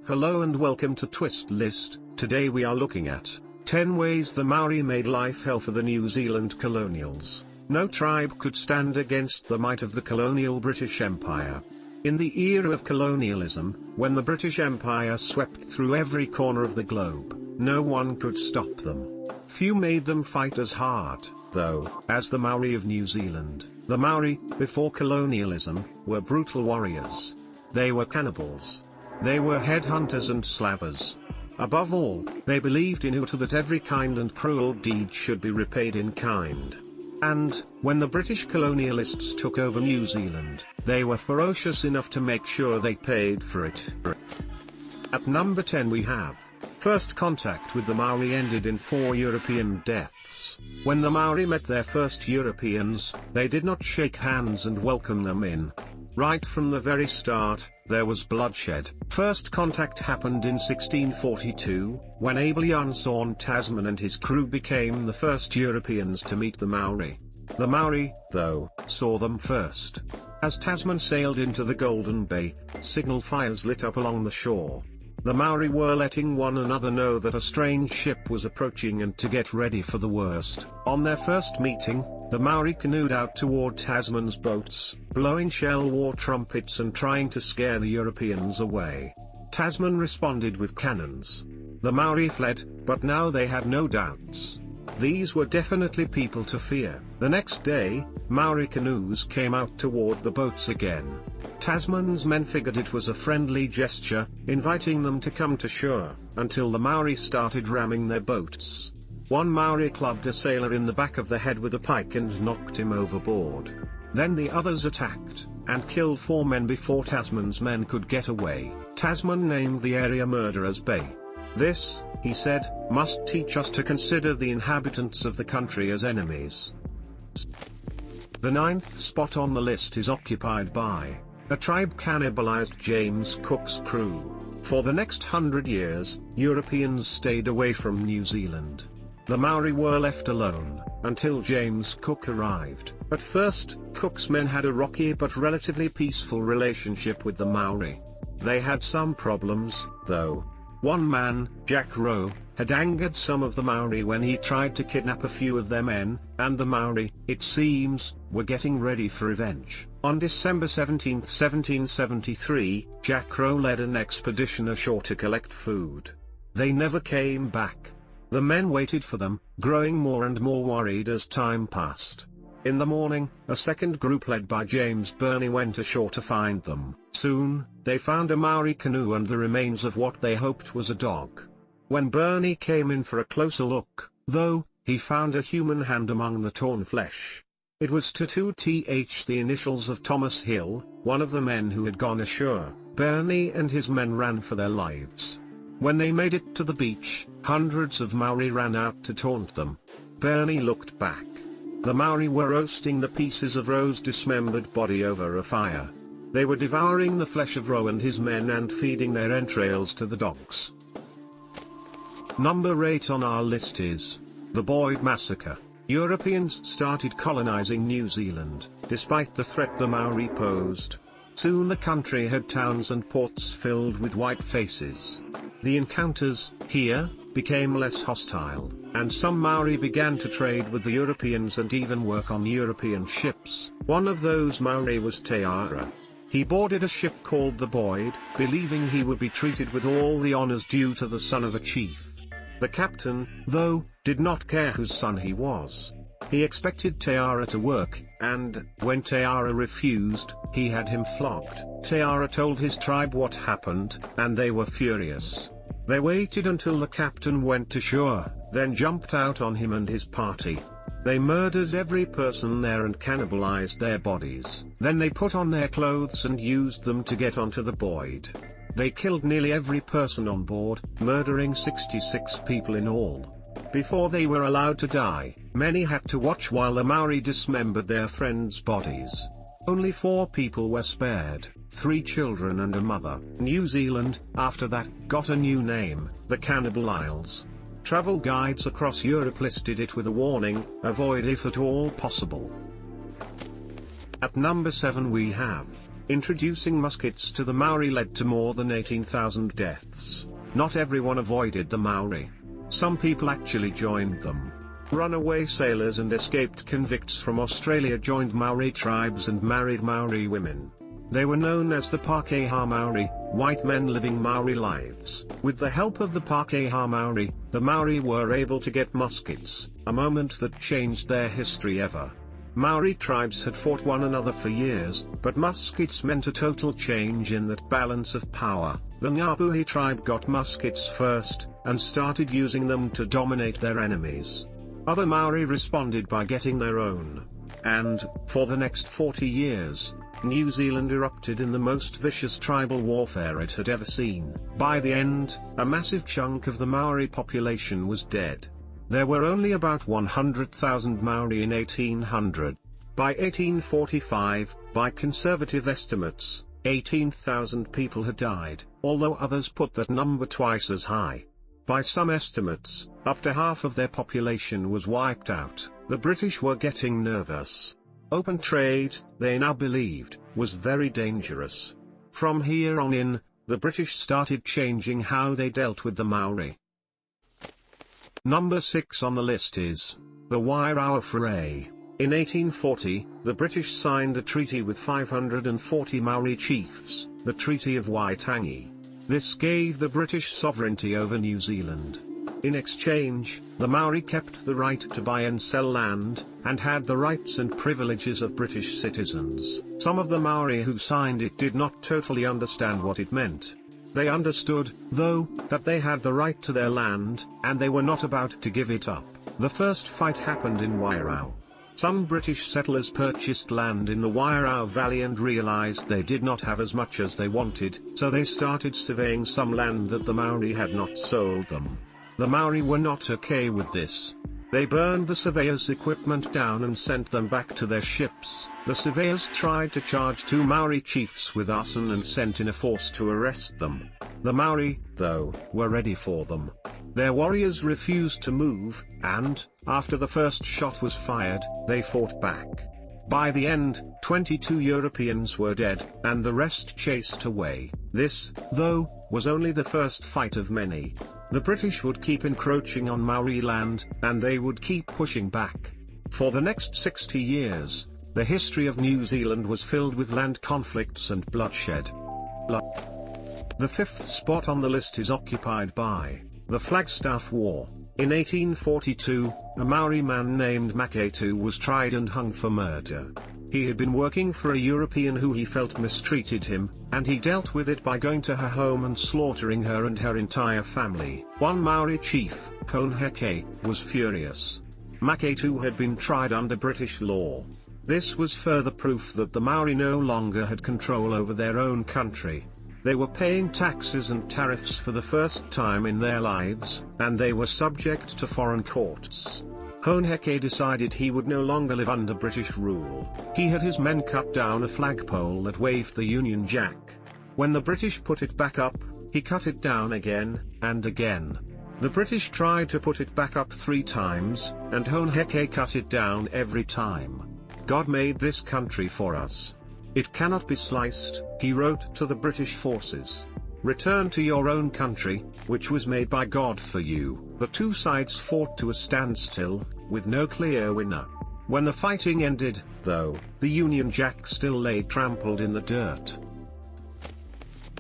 Hello and welcome to Twist List. Today we are looking at 10 ways the Maori made life hell for the New Zealand colonials. No tribe could stand against the might of the colonial British Empire. In the era of colonialism, when the British Empire swept through every corner of the globe, no one could stop them. Few made them fight as hard, though, as the Maori of New Zealand. The Maori, before colonialism, were brutal warriors. They were cannibals. They were headhunters and slavers. Above all, they believed in Uta that every kind and cruel deed should be repaid in kind. And, when the British colonialists took over New Zealand, they were ferocious enough to make sure they paid for it. At number 10 we have, first contact with the Maori ended in 4 European deaths. When the Maori met their first Europeans, they did not shake hands and welcome them in. Right from the very start, there was bloodshed. First contact happened in 1642, when Abel Jansson Tasman and his crew became the first Europeans to meet the Maori. The Maori, though, saw them first. As Tasman sailed into the Golden Bay, signal fires lit up along the shore. The Maori were letting one another know that a strange ship was approaching and to get ready for the worst. On their first meeting, the Maori canoed out toward Tasman's boats, blowing shell war trumpets and trying to scare the Europeans away. Tasman responded with cannons. The Maori fled, but now they had no doubts. These were definitely people to fear. The next day, Maori canoes came out toward the boats again. Tasman's men figured it was a friendly gesture, inviting them to come to shore, until the Maori started ramming their boats. One Maori clubbed a sailor in the back of the head with a pike and knocked him overboard. Then the others attacked, and killed 4 men before Tasman's men could get away. Tasman named the area Murderers Bay. This, he said, must teach us to consider the inhabitants of the country as enemies. The 9th spot on the list is occupied by a tribe cannibalized James Cook's crew. For the next 100 years, Europeans stayed away from New Zealand. The Maori were left alone, until James Cook arrived. At first, Cook's men had a rocky but relatively peaceful relationship with the Maori. They had some problems, though. One man, Jack Rowe, had angered some of the Maori when he tried to kidnap a few of their men, and the Maori, it seems, were getting ready for revenge. On December 17, 1773, Jack Rowe led an expedition ashore to collect food. They never came back. The men waited for them, growing more and more worried as time passed. In the morning, a second group led by James Burney went ashore to find them. Soon, they found a Maori canoe and the remains of what they hoped was a dog. When Burney came in for a closer look, though, he found a human hand among the torn flesh. It was tattooed TH, the initials of Thomas Hill, one of the men who had gone ashore. Burney and his men ran for their lives. When they made it to the beach, hundreds of Maori ran out to taunt them. Burney looked back. The Maori were roasting the pieces of Rowe's dismembered body over a fire. They were devouring the flesh of Rowe and his men and feeding their entrails to the dogs. Number 8 on our list is the Boyd Massacre. Europeans started colonizing New Zealand, despite the threat the Maori posed. Soon the country had towns and ports filled with white faces. The encounters, here, became less hostile, and some Maori began to trade with the Europeans and even work on European ships. One of those Maori was Te Ara. He boarded a ship called the Boyd, believing he would be treated with all the honors due to the son of a chief. The captain, though, did not care whose son he was. He expected Te Ara to work, and, when Te Ara refused, he had him flogged. Te Ara told his tribe what happened, and they were furious. They waited until the captain went to shore, then jumped out on him and his party. They murdered every person there and cannibalized their bodies. Then they put on their clothes and used them to get onto the Boyd. They killed nearly every person on board, murdering 66 people in all. Before they were allowed to die, many had to watch while the Maori dismembered their friends' bodies. Only 4 people were spared, 3 children and a mother. New Zealand, after that, got a new name, the Cannibal Isles. Travel guides across Europe listed it with a warning, avoid if at all possible. At number 7 we have Introducing muskets to the Maori led to more than 18,000 deaths. Not everyone avoided the Maori. Some people actually joined them. Runaway sailors and escaped convicts from Australia joined Maori tribes and married Maori women. They were known as the Pākehā Maori, white men living Maori lives. With the help of the Pākehā Maori, the Maori were able to get muskets, a moment that changed their history ever. Maori tribes had fought one another for years, but muskets meant a total change in that balance of power. The Ngāpuhi tribe got muskets first, and started using them to dominate their enemies. Other Maori responded by getting their own. And, for the next 40 years, New Zealand erupted in the most vicious tribal warfare it had ever seen. By the end, a massive chunk of the Maori population was dead. There were only about 100,000 Maori in 1800. By 1845, by conservative estimates, 18,000 people had died, although others put that number twice as high. By some estimates, up to half of their population was wiped out. The British were getting nervous. Open trade, they now believed, was very dangerous. From here on in, the British started changing how they dealt with the Maori. Number 6 on the list is the Wairau Affray. In 1840, the British signed a treaty with 540 Maori chiefs, the Treaty of Waitangi. This gave the British sovereignty over New Zealand. In exchange, the Maori kept the right to buy and sell land, and had the rights and privileges of British citizens. Some of the Maori who signed it did not totally understand what it meant. They understood, though, that they had the right to their land, and they were not about to give it up. The first fight happened in Wairau. Some British settlers purchased land in the Wairau Valley and realized they did not have as much as they wanted, so they started surveying some land that the Maori had not sold them. The Maori were not okay with this. They burned the surveyors' equipment down and sent them back to their ships. The surveyors tried to charge 2 Maori chiefs with arson and sent in a force to arrest them. The Maori, though, were ready for them. Their warriors refused to move, and, after the first shot was fired, they fought back. By the end, 22 Europeans were dead, and the rest chased away. This, though, was only the first fight of many. The British would keep encroaching on Maori land, and they would keep pushing back. For the next 60 years, the history of New Zealand was filled with land conflicts and bloodshed. The 5th spot on the list is occupied by the Flagstaff War. In 1842, a Maori man named Maketu was tried and hung for murder. He had been working for a European who he felt mistreated him, and he dealt with it by going to her home and slaughtering her and her entire family. One Maori chief, Honheke, was furious. Maketu had been tried under British law. This was further proof that the Maori no longer had control over their own country. They were paying taxes and tariffs for the first time in their lives, and they were subject to foreign courts. Honheke decided he would no longer live under British rule. He had his men cut down a flagpole that waved the Union Jack. When the British put it back up, he cut it down again, and again. The British tried to put it back up 3 times, and Honheke cut it down every time. God made this country for us. It cannot be sliced, he wrote to the British forces. Return to your own country, which was made by God for you. The 2 sides fought to a standstill, with no clear winner. When the fighting ended, though, the Union Jack still lay trampled in the dirt.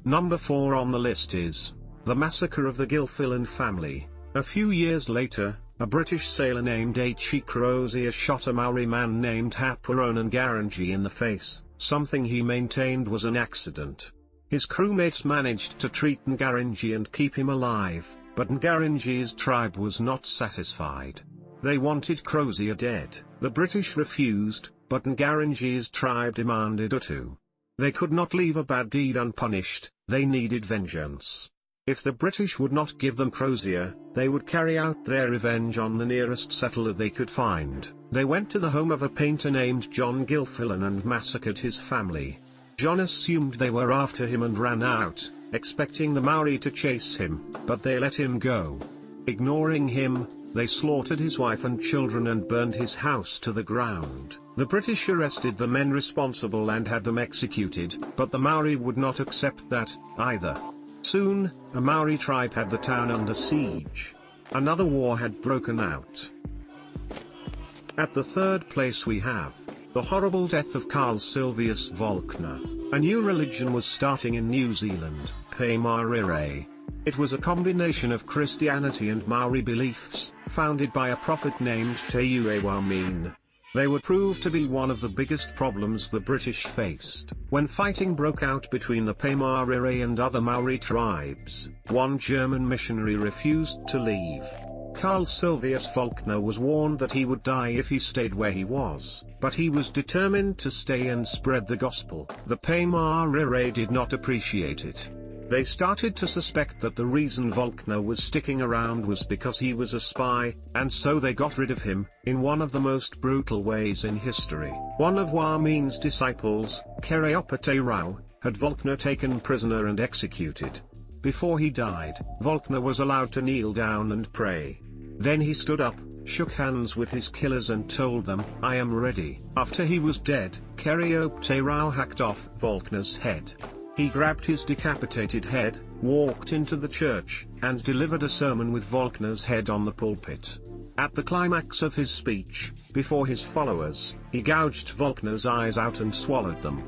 Number 4 on the list is the Massacre of the Gilfillan family. A few years later, a British sailor named H.E. Crozier shot a Maori man named Hapuronan Garangi in the face, something he maintained was an accident. His crewmates managed to treat Ngarinji and keep him alive, but Ngarinji's tribe was not satisfied. They wanted Crozier dead. The British refused, but Ngarinji's tribe demanded Utu. They could not leave a bad deed unpunished, they needed vengeance. If the British would not give them Crozier, they would carry out their revenge on the nearest settler they could find. They went to the home of a painter named John Gilfillan and massacred his family. John assumed they were after him and ran out, expecting the Maori to chase him, but they let him go. Ignoring him, they slaughtered his wife and children and burned his house to the ground. The British arrested the men responsible and had them executed, but the Maori would not accept that, either. Soon, a Maori tribe had the town under siege. Another war had broken out. At the third place we have the horrible death of Karl Sylvius Volkner. A new religion was starting in New Zealand, Maori. It was a combination of Christianity and Maori beliefs, founded by a prophet named Te Uewamin. They would prove to be one of the biggest problems the British faced. When fighting broke out between the Maori and other Maori tribes, one German missionary refused to leave. Karl Sylvius Volkner was warned that he would die if he stayed where he was, but he was determined to stay and spread the gospel. The Maori did not appreciate it. They started to suspect that the reason Volkner was sticking around was because he was a spy, and so they got rid of him, in one of the most brutal ways in history. One of Wamin's disciples, Teirau, had Volkner taken prisoner and executed. Before he died, Volkner was allowed to kneel down and pray. Then he stood up, shook hands with his killers and told them, "I am ready." After he was dead, Teirau hacked off Volkner's head. He grabbed his decapitated head, walked into the church, and delivered a sermon with Volkner's head on the pulpit. At the climax of his speech, before his followers, he gouged Volkner's eyes out and swallowed them.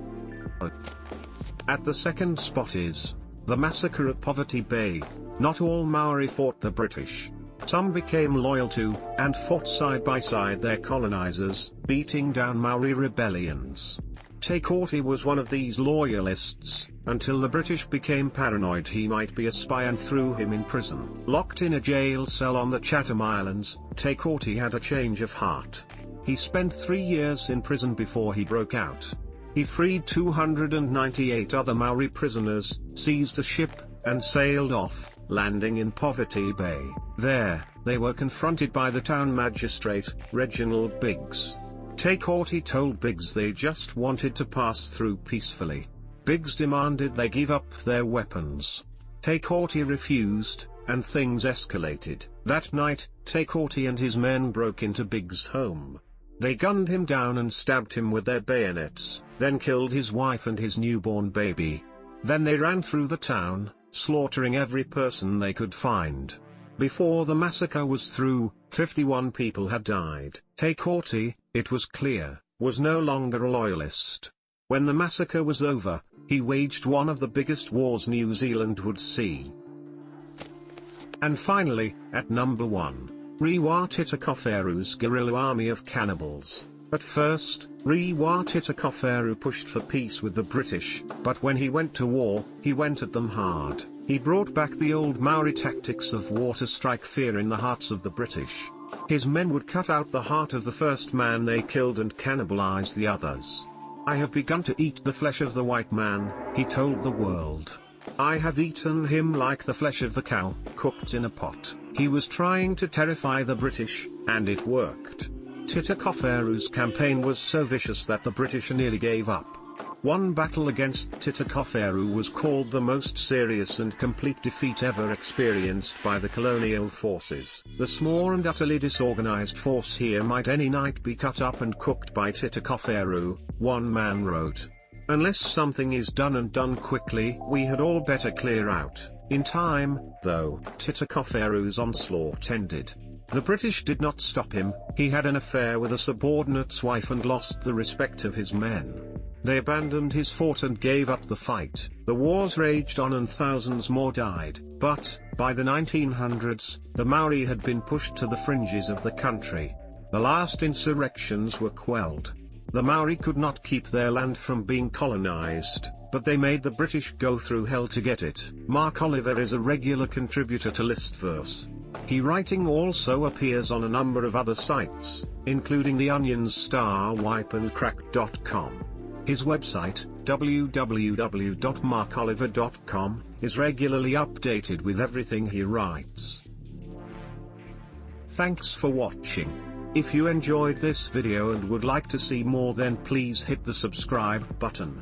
At the second spot is the Massacre of Poverty Bay. Not all Maori fought the British. Some became loyal to, and fought side by side their colonizers, beating down Maori rebellions. Tito Kohe was one of these loyalists, until the British became paranoid he might be a spy and threw him in prison. Locked in a jail cell on the Chatham Islands, Tito Kohe had a change of heart. He spent 3 years in prison before he broke out. He freed 298 other Maori prisoners, seized a ship, and sailed off, landing in Poverty Bay. There, they were confronted by the town magistrate, Reginald Biggs. Tito Kohe told Biggs they just wanted to pass through peacefully. Biggs demanded they give up their weapons. Tito Kohe refused, and things escalated. That night, Tito Kohe and his men broke into Biggs' home. They gunned him down and stabbed him with their bayonets, then killed his wife and his newborn baby. Then they ran through the town, slaughtering every person they could find. Before the massacre was through, 51 people had died. Tito Kohe, it was clear, was no longer a loyalist. When the massacre was over, he waged one of the biggest wars New Zealand would see. And finally, at number 1, Tito Kohe's guerrilla army of cannibals. At first, Tito Kohe pushed for peace with the British, but when he went to war, he went at them hard. He brought back the old Maori tactics of war to strike fear in the hearts of the British. His men would cut out the heart of the first man they killed and cannibalize the others. "I have begun to eat the flesh of the white man," he told the world. "I have eaten him like the flesh of the cow, cooked in a pot." He was trying to terrify the British, and it worked. Tito Kohe's campaign was so vicious that the British nearly gave up. One battle against Tito Kohe was called the most serious and complete defeat ever experienced by the colonial forces. The small and utterly disorganized force here might any night be cut up and cooked by Tito Kohe, one man wrote. "Unless something is done and done quickly, we had all better clear out." In time, though, Tito Kohe's onslaught ended. The British did not stop him. He had an affair with a subordinate's wife and lost the respect of his men. They abandoned his fort and gave up the fight. The wars raged on and thousands more died, but, by the 1900s, the Maori had been pushed to the fringes of the country. The last insurrections were quelled. The Maori could not keep their land from being colonized, but they made the British go through hell to get it. Mark Oliver is a regular contributor to Listverse. His writing also appears on a number of other sites, including The Onion's StarWipeandCrack.com. His website, www.markoliver.com, is regularly updated with everything he writes. Thanks for watching. If you enjoyed this video and would like to see more, then please hit the subscribe button.